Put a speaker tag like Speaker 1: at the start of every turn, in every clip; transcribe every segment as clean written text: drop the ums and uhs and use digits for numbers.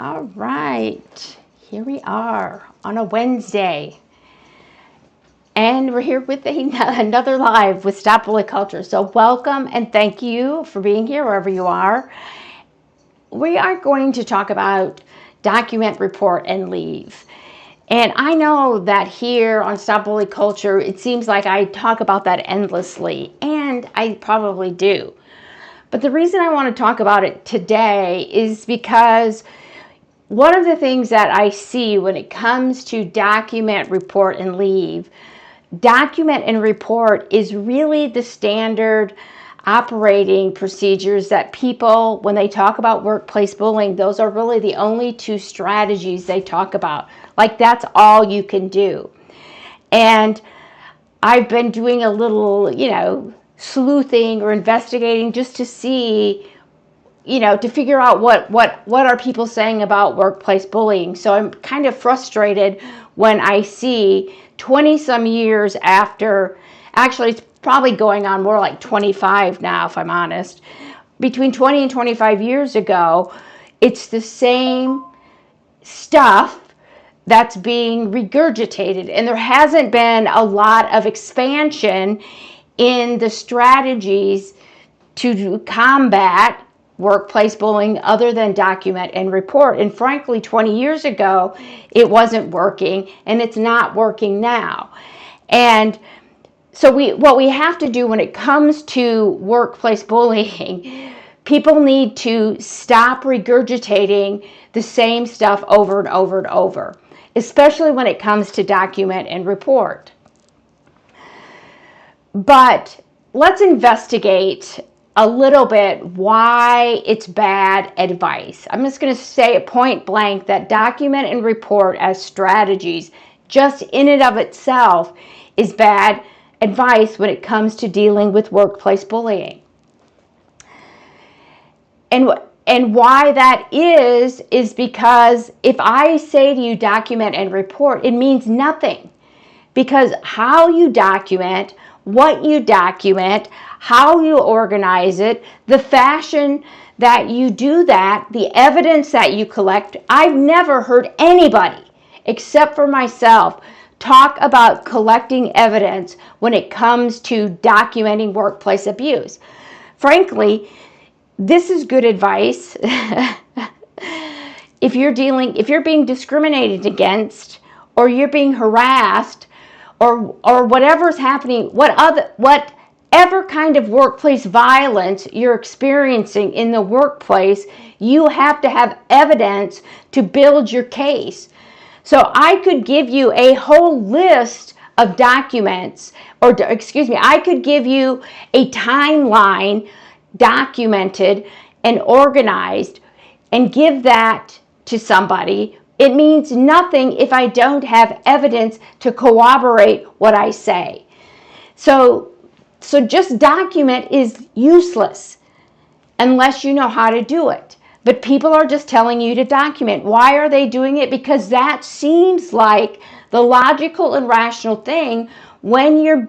Speaker 1: All right, here we are on a Wednesday. And we're here with another live with Stop Bully Culture. So welcome and thank you for being here wherever you are. We are going to talk about document, report, and leave. And I know that here on Stop Bully Culture, it seems like I talk about that endlessly, and I probably do. But the reason I want to talk about it today is because one of the things that I see when it comes to document, report, and leave, document and report is really the standard operating procedures that people, when they talk about workplace bullying, those are really the only two strategies they talk about. Like that's all you can do. And I've been doing a little, sleuthing or investigating just to see, to figure out what are people saying about workplace bullying. So I'm kind of frustrated when I see 20 some years after, actually it's probably going on more like 25 now, if I'm honest, between 20 and 25 years ago, it's the same stuff that's being regurgitated. And there hasn't been a lot of expansion in the strategies to combat workplace bullying other than document and report. And frankly, 20 years ago, it wasn't working, and it's not working now. And so what we have to do when it comes to workplace bullying, people need to stop regurgitating the same stuff over and over and over, especially when it comes to document and report. But let's investigate a little bit why it's bad advice. I'm just going to say it point blank that document and report as strategies just in and of itself is bad advice when it comes to dealing with workplace bullying. And why that is because if I say to you document and report, it means nothing. Because how you document, what you document, how you organize it, the fashion that you do that, the evidence that you collect. I've never heard anybody, except for myself, talk about collecting evidence when it comes to documenting workplace abuse. Frankly, this is good advice. If you're being discriminated against, or you're being harassed, or whatever's happening, whatever kind of workplace violence you're experiencing in the workplace, you have to have evidence to build your case. So I could give you a whole list of documents, I could give you a timeline documented and organized and give that to somebody. It means nothing if I don't have evidence to corroborate what I say. So just document is useless unless you know how to do it. But people are just telling you to document. Why are they doing it? Because that seems like the logical and rational thing when you're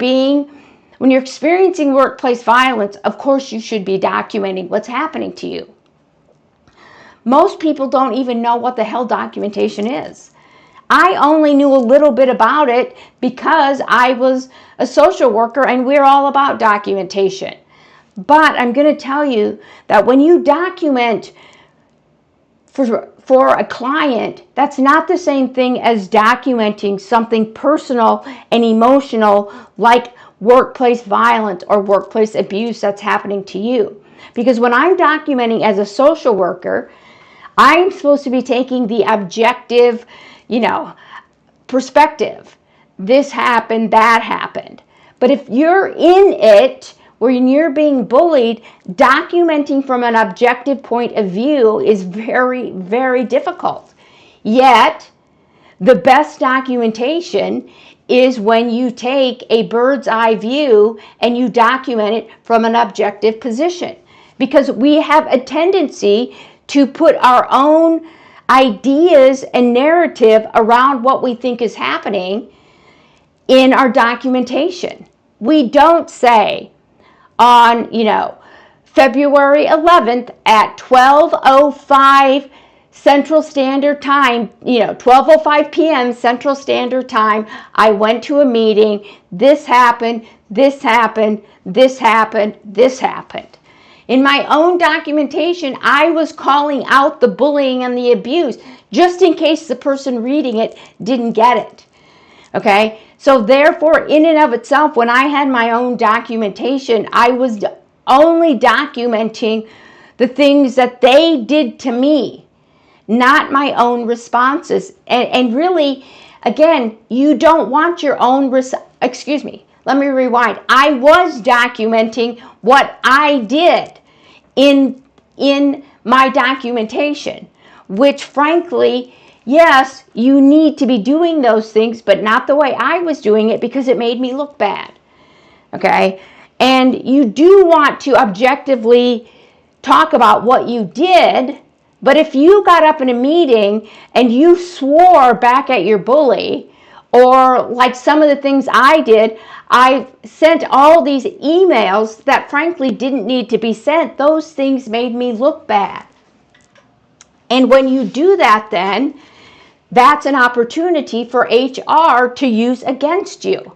Speaker 1: experiencing workplace violence. Of course, you should be documenting what's happening to you. Most people don't even know what the hell documentation is. I only knew a little bit about it because I was a social worker and we're all about documentation. But I'm going to tell you that when you document for a client, that's not the same thing as documenting something personal and emotional like workplace violence or workplace abuse that's happening to you. Because when I'm documenting as a social worker, I'm supposed to be taking the objective, perspective. This happened, that happened. But if you're in it, when you're being bullied, documenting from an objective point of view is very, very difficult. Yet, the best documentation is when you take a bird's eye view and you document it from an objective position. Because we have a tendency to put our own ideas and narrative around what we think is happening in our documentation. We don't say on, February 11th at 12:05 Central Standard Time, 12:05 p.m. Central Standard Time, I went to a meeting. This happened, this happened, this happened, this happened. In my own documentation, I was calling out the bullying and the abuse just in case the person reading it didn't get it. Okay? So therefore, in and of itself, when I had my own documentation, I was only documenting the things that they did to me, not my own responses. And really, again, you don't want your own, excuse me, let me rewind. I was documenting what I did in my documentation, which frankly, yes, you need to be doing those things, but not the way I was doing it because it made me look bad. Okay? And you do want to objectively talk about what you did, but if you got up in a meeting and you swore back at your bully, or like some of the things I did, I sent all these emails that frankly didn't need to be sent. Those things made me look bad. And when you do that, then that's an opportunity for HR to use against you.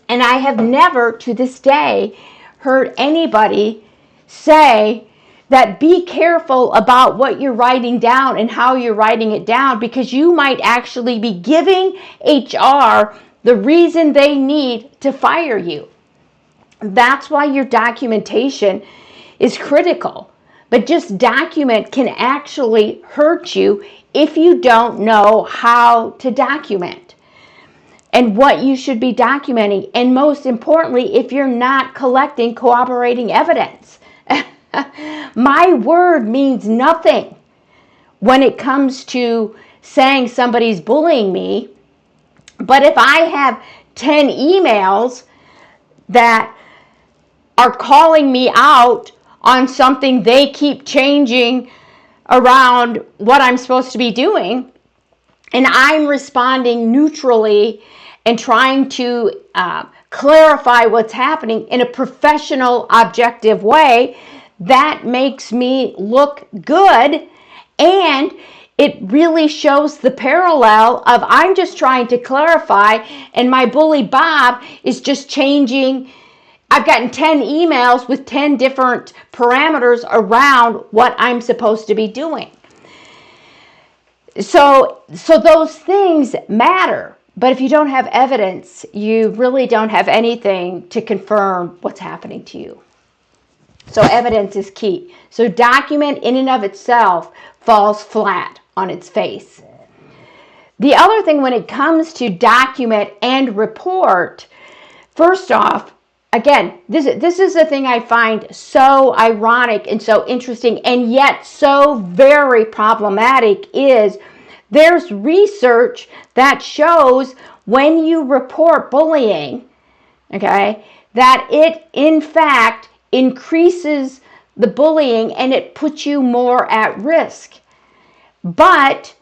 Speaker 1: And I have never to this day heard anybody say that be careful about what you're writing down and how you're writing it down, because you might actually be giving HR the reason they need to fire you. That's why your documentation is critical. But just document can actually hurt you if you don't know how to document and what you should be documenting. And most importantly, if you're not collecting corroborating evidence. My word means nothing when it comes to saying somebody's bullying me. But if I have 10 emails that are calling me out on something they keep changing around what I'm supposed to be doing, and I'm responding neutrally and trying to clarify what's happening in a professional, objective way, that makes me look good, and it really shows the parallel of I'm just trying to clarify and my bully Bob is just changing. I've gotten 10 emails with 10 different parameters around what I'm supposed to be doing. So those things matter. But if you don't have evidence, you really don't have anything to confirm what's happening to you. So evidence is key. So document in and of itself falls flat on its face. The other thing when it comes to document and report, first off, again, this is the thing I find so ironic and so interesting and yet so very problematic is there's research that shows when you report bullying, okay, that it in fact increases the bullying and it puts you more at risk. But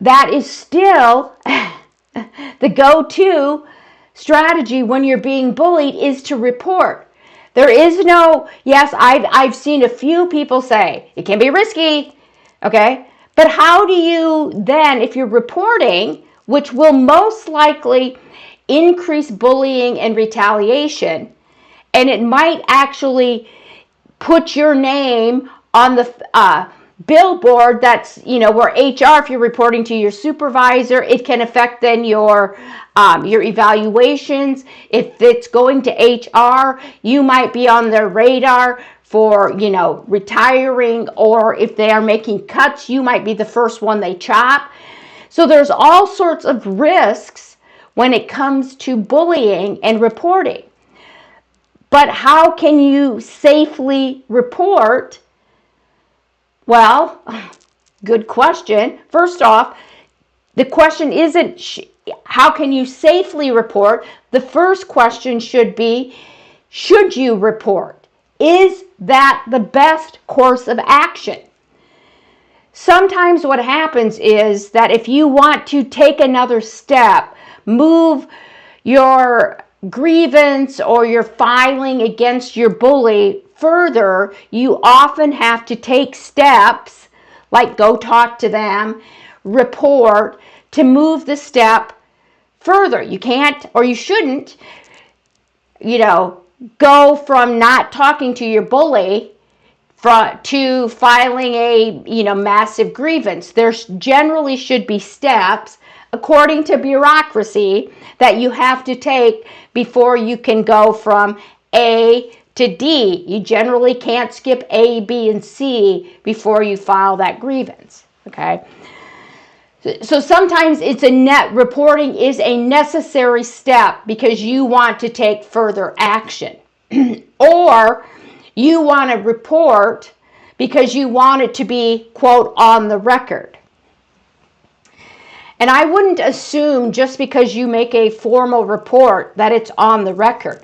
Speaker 1: that is still the go-to strategy when you're being bullied is to report. There is no, yes, I've seen a few people say it can be risky, okay? But how do you then, if you're reporting, which will most likely increase bullying and retaliation, and it might actually put your name on the billboard that's, where HR, if you're reporting to your supervisor, it can affect then your evaluations. If it's going to HR, you might be on their radar for, retiring, or if they are making cuts, you might be the first one they chop. So there's all sorts of risks when it comes to bullying and reporting. But how can you safely report? Well, good question. First off, the question isn't how can you safely report? The first question should be, should you report? Is that the best course of action? Sometimes what happens is that if you want to take another step, move your grievance or your filing against your bully further, you often have to take steps like go talk to them, report, to move the step further. You can't, or you shouldn't, go from not talking to your bully to filing a massive grievance. There generally should be steps according to bureaucracy that you have to take before you can go from A to D. You generally can't skip A, B, and C before you file that grievance. Okay. So sometimes reporting is a necessary step because you want to take further action. Or you want to report because you want it to be, quote, on the record. And I wouldn't assume just because you make a formal report that it's on the record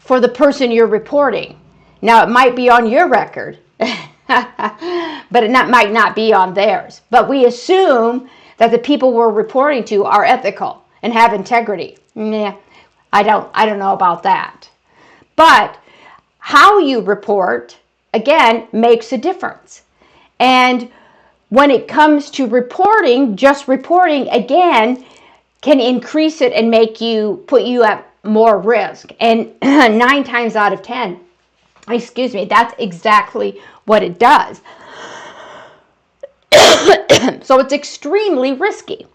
Speaker 1: for the person you're reporting. Now, it might be on your record, but it might not be on theirs. But we assume that the people we're reporting to are ethical and have integrity. Yeah, I don't know about that. But how you report, again, makes a difference. And when it comes to reporting, just reporting, again, can increase it and put you at more risk. And 9 times out of 10, that's exactly what it does. So it's extremely risky.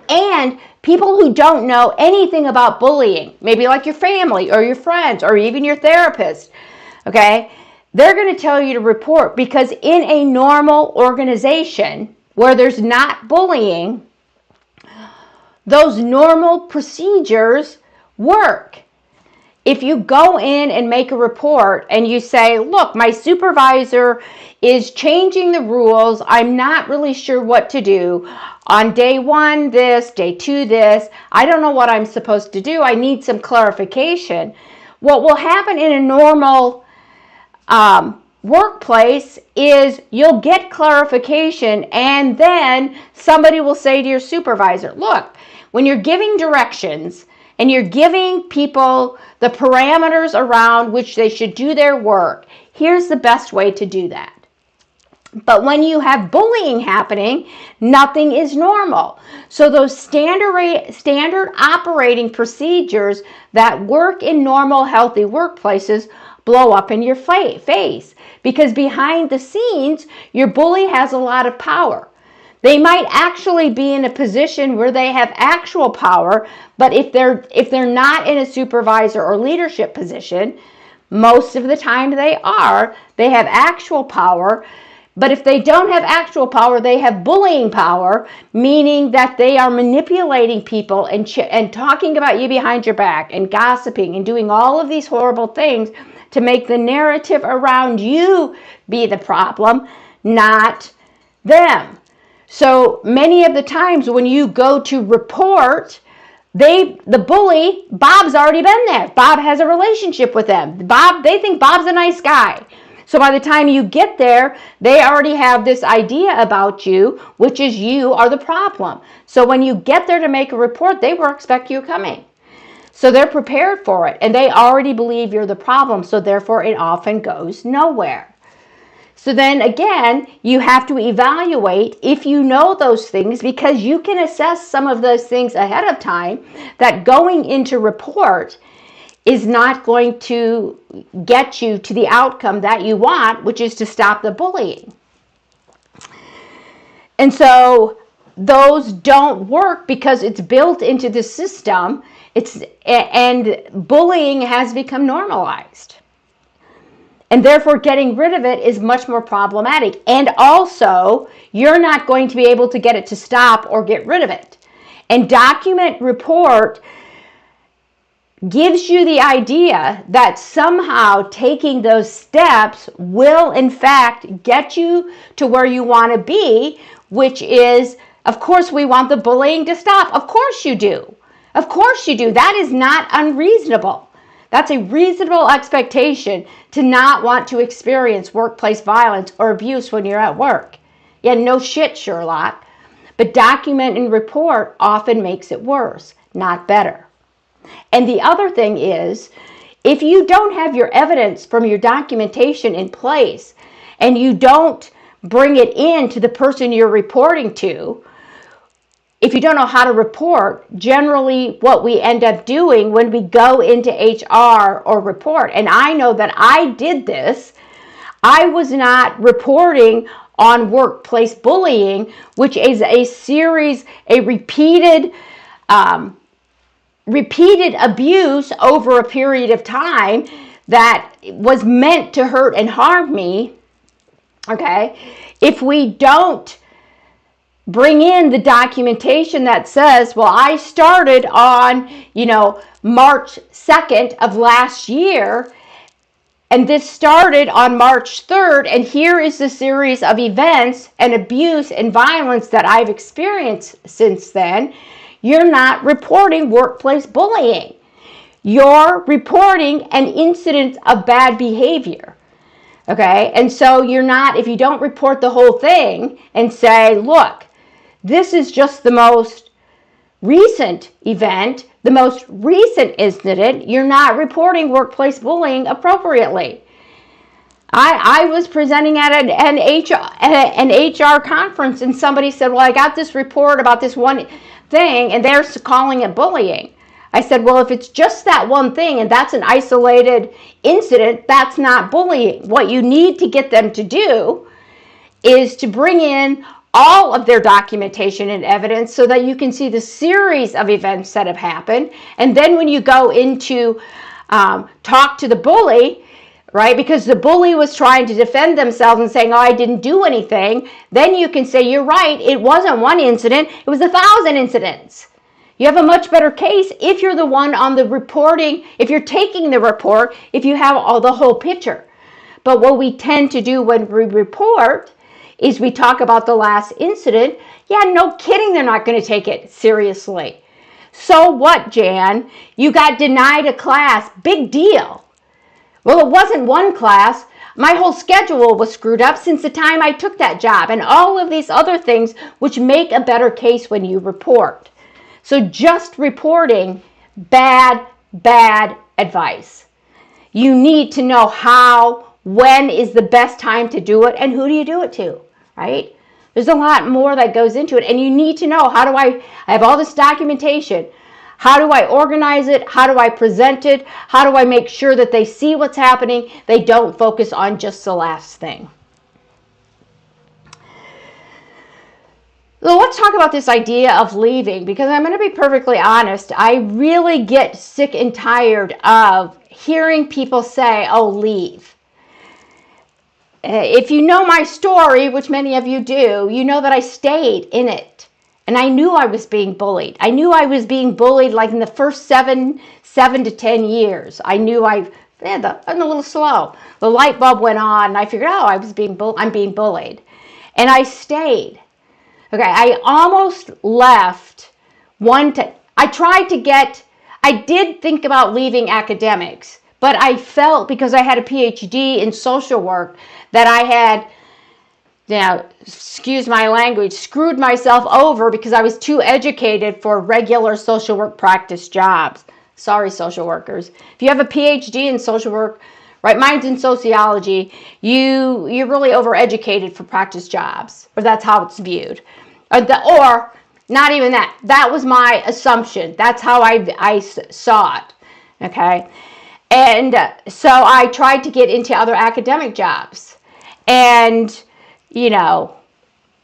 Speaker 1: And people who don't know anything about bullying, maybe like your family or your friends or even your therapist, okay, they're going to tell you to report because in a normal organization where there's not bullying, those normal procedures work. If you go in and make a report and you say, look, my supervisor is changing the rules, I'm not really sure what to do. On day 1, this, day 2, this, I don't know what I'm supposed to do. I need some clarification. What will happen in a normal workplace is you'll get clarification and then somebody will say to your supervisor, look, when you're giving directions and you're giving people the parameters around which they should do their work, here's the best way to do that. But when you have bullying happening, nothing is normal. So those standard operating procedures that work in normal, healthy workplaces blow up in your face. Because behind the scenes, your bully has a lot of power. They might actually be in a position where they have actual power, but if they're not in a supervisor or leadership position, most of the time they have actual power. But if they don't have actual power, they have bullying power, meaning that they are manipulating people and talking about you behind your back and gossiping and doing all of these horrible things to make the narrative around you be the problem, not them. So many of the times when you go to report, the bully, Bob's already been there. Bob has a relationship with them. They think Bob's a nice guy. So by the time you get there, they already have this idea about you, which is you are the problem. So when you get there to make a report, they will expect you coming. So they're prepared for it, and they already believe you're the problem, so therefore it often goes nowhere. So then again, you have to evaluate if you know those things, because you can assess some of those things ahead of time that going into report is not going to get you to the outcome that you want, which is to stop the bullying. And so those don't work because it's built into the system. And bullying has become normalized. And therefore getting rid of it is much more problematic. And also, you're not going to be able to get it to stop or get rid of it. And document report gives you the idea that somehow taking those steps will in fact get you to where you want to be, which is, of course, we want the bullying to stop. Of course you do. Of course you do. That is not unreasonable. That's a reasonable expectation to not want to experience workplace violence or abuse when you're at work. Yeah, no shit, Sherlock. But document and report often makes it worse, not better. And the other thing is, If you don't have your evidence from your documentation in place and you don't bring it in to the person you're reporting to, if you don't know how to report, generally what we end up doing when we go into HR or report, and I know that I did this, I was not reporting on workplace bullying, which is a series, a repeated abuse over a period of time that was meant to hurt and harm me. Okay, if we don't bring in the documentation that says, well, I started on, March 2nd of last year, and this started on March 3rd, and here is the series of events and abuse and violence that I've experienced since then, you're not reporting workplace bullying. You're reporting an incident of bad behavior. Okay, and so you're not, if you don't report the whole thing and say, look, this is just the most recent event, the most recent incident, you're not reporting workplace bullying appropriately. I was presenting at an HR conference, and somebody said, well, I got this report about this one thing, and they're calling it bullying. I said, well, if it's just that one thing and that's an isolated incident, that's not bullying. What you need to get them to do is to bring in all of their documentation and evidence so that you can see the series of events that have happened. And then when you go into talk to the bully, right, because the bully was trying to defend themselves and saying, oh, I didn't do anything, then you can say, you're right, it wasn't one incident, it was 1,000 incidents. You have a much better case if you're the one on the reporting, if you're taking the report, if you have the whole picture. But what we tend to do when we report is we talk about the last incident. Yeah, no kidding, they're not going to take it seriously. So what, Jan? You got denied a class. Big deal. Well, it wasn't one class. My whole schedule was screwed up since the time I took that job, and all of these other things which make a better case when you report. So just reporting bad advice. You need to know how, when is the best time to do it, and who do you do it to, right? There's a lot more that goes into it, and you need to know, how do I have all this documentation? How do I organize it? How do I present it? How do I make sure that they see what's happening? They don't focus on just the last thing. So let's talk about this idea of leaving, because I'm going to be perfectly honest. I really get sick and tired of hearing people say, oh, leave. If you know my story, which many of you do, you know that I stayed in it. And I knew I was being bullied. I knew I was being bullied like in the first 7 to 10 years. I knew I'm a little slow. The light bulb went on, and I figured, oh, I'm being bullied. And I stayed. Okay, I almost left I did think about leaving academics, but I felt, because I had a PhD in social work, that I had, excuse my language, screwed myself over because I was too educated for regular social work practice jobs. Sorry, social workers. If you have a PhD in social work, right, mine's in sociology, you're really overeducated for practice jobs, or that's how it's viewed. Or not even that. That was my assumption. That's how I saw it, okay? And so I tried to get into other academic jobs. And,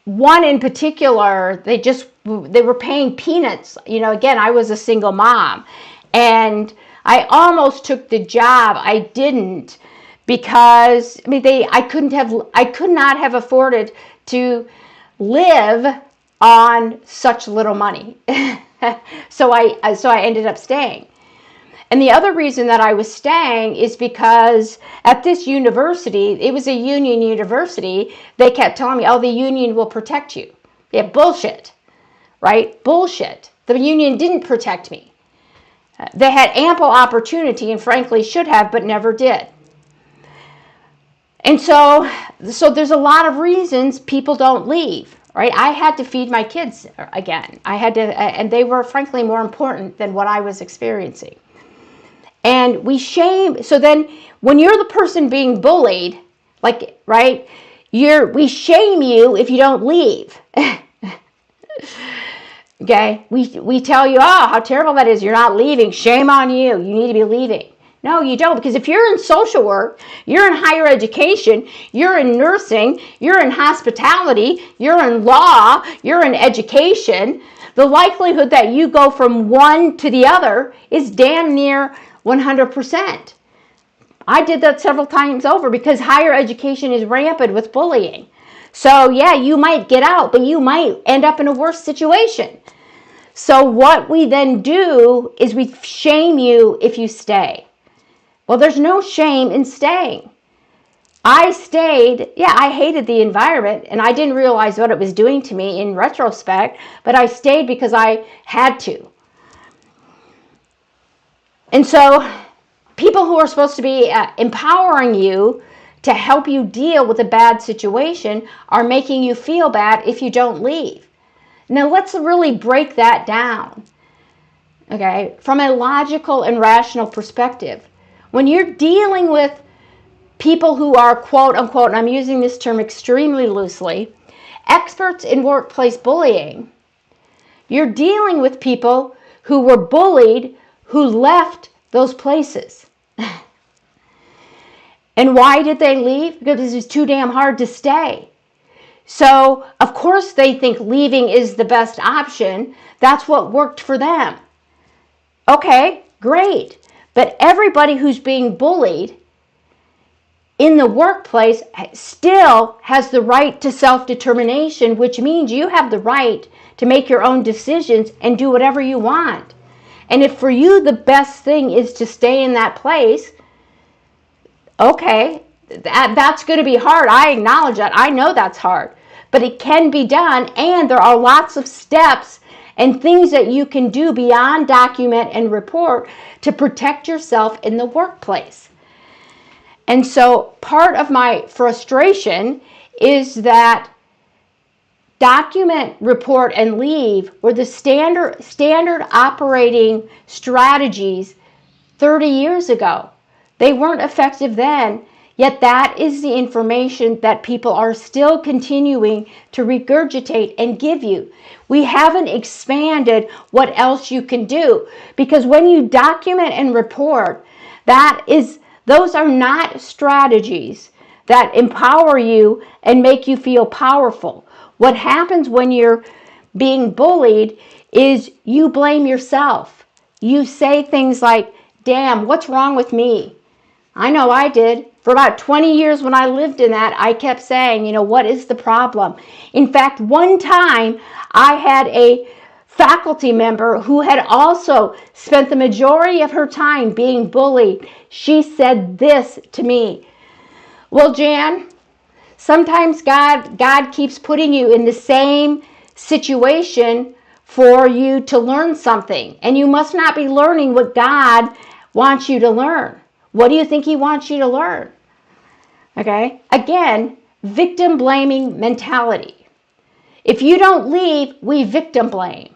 Speaker 1: one in particular, they were paying peanuts. Again, I was a single mom. And I almost took the job. I didn't, because I could not have afforded to live on such little money. So I ended up staying. And the other reason that I was staying is because at this university, it was a union university, they kept telling me, oh, the union will protect you. Yeah, bullshit, right? Bullshit. The union didn't protect me. They had ample opportunity, and frankly should have, but never did. And so there's a lot of reasons people don't leave, right? I had to feed my kids again. And they were frankly more important than what I was experiencing. And we shame. So then when you're the person being bullied, like, right, we shame you if you don't leave. Okay, we tell you, oh, how terrible that is. You're not leaving. Shame on you. You need to be leaving. No, you don't, because if you're in social work, you're in higher education, you're in nursing, you're in hospitality, you're in law, you're in education, the likelihood that you go from one to the other is damn near 100%. I did that several times over because higher education is rampant with bullying. So yeah, you might get out, but you might end up in a worse situation. So what we then do is we shame you if you stay. Well, there's no shame in staying. I stayed, yeah, I hated the environment and I didn't realize what it was doing to me in retrospect, but I stayed because I had to. And so people who are supposed to be empowering you to help you deal with a bad situation are making you feel bad if you don't leave. Now let's really break that down, okay, from a logical and rational perspective. When you're dealing with people who are, quote unquote, and I'm using this term extremely loosely, experts in workplace bullying, you're dealing with people who were bullied, who left those places. And why did they leave? Because it was too damn hard to stay. So, of course, they think leaving is the best option. That's what worked for them. Okay, great. But everybody who's being bullied in the workplace still has the right to self-determination, which means you have the right to make your own decisions and do whatever you want. And if for you the best thing is to stay in that place, okay, that's going to be hard. I acknowledge that. I know that's hard. But it can be done, and there are lots of steps and things that you can do beyond document and report to protect yourself in the workplace. And so part of my frustration is that document, report, and leave were the standard operating strategies 30 years ago. They weren't effective then, yet that is the information that people are still continuing to regurgitate and give you. We haven't expanded what else you can do, because when you document and report, those are not strategies that empower you and make you feel powerful. What happens when you're being bullied is you blame yourself. You say things like, damn, what's wrong with me? I know I did. For about 20 years when I lived in that, I kept saying, what is the problem? In fact, one time I had a faculty member who had also spent the majority of her time being bullied. She said this to me, well, Jan, sometimes God keeps putting you in the same situation for you to learn something, and you must not be learning what God wants you to learn. What do you think he wants you to learn? Okay, again, victim blaming mentality. If you don't leave, we victim blame.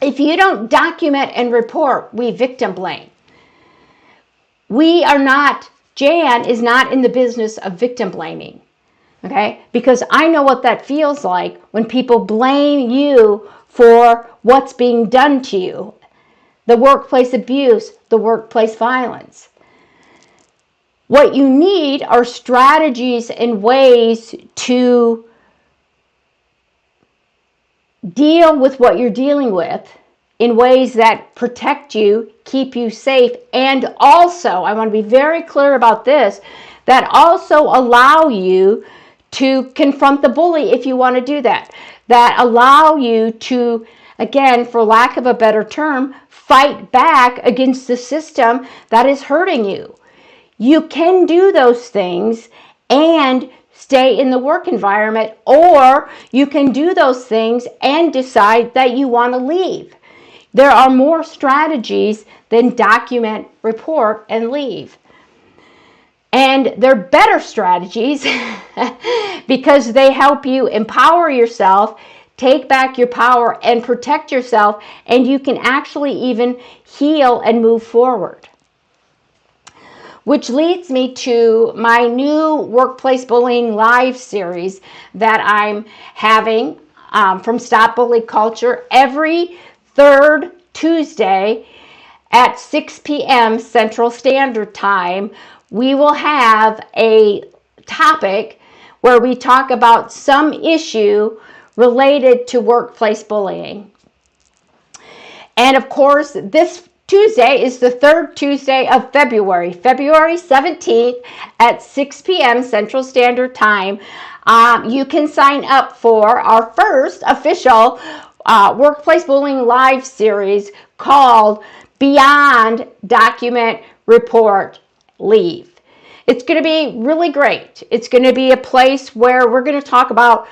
Speaker 1: If you don't document and report, we victim blame. Jan is not in the business of victim blaming. Okay, because I know what that feels like when people blame you for what's being done to you. The workplace abuse, the workplace violence. What you need are strategies and ways to deal with what you're dealing with in ways that protect you, keep you safe, and also, I want to be very clear about this, that also allow you to confront the bully if you want to do that. That allow you to, again, for lack of a better term, fight back against the system that is hurting you. You can do those things and stay in the work environment, or you can do those things and decide that you want to leave. There are more strategies than document, report, and leave. And they're better strategies because they help you empower yourself, take back your power, and protect yourself, and you can actually even heal and move forward. which leads me to my new Workplace Bullying Live series that I'm having from Stop Bully Culture every third Tuesday at 6 p.m. Central Standard Time. We will have a topic where we talk about some issue related to workplace bullying. And of course, this Tuesday is the third Tuesday of February 17th at 6 p.m. Central Standard Time. You can sign up for our first official Workplace Bullying Live series called Beyond Document Report Leave. It's going to be really great. It's going to be a place where we're going to talk about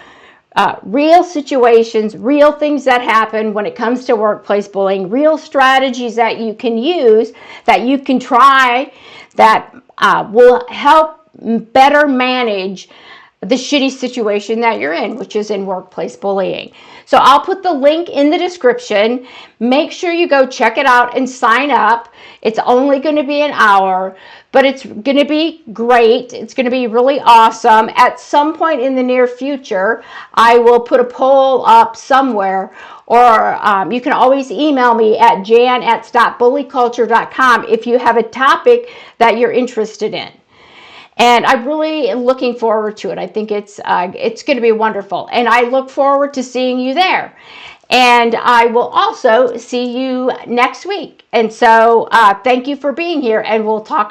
Speaker 1: real situations, real things that happen when it comes to workplace bullying, real strategies that you can use, that you can try, that will help better manage the shitty situation that you're in, which is in workplace bullying. So I'll put the link in the description. Make sure you go check it out and sign up. It's only going to be an hour, but it's going to be great. It's going to be really awesome. At some point in the near future, I will put a poll up somewhere, or you can always email me at jan@stopbullyculture.com if you have a topic that you're interested in. And I'm really looking forward to it. I think it's going to be wonderful. And I look forward to seeing you there. And I will also see you next week. And so thank you for being here, and we'll talk soon.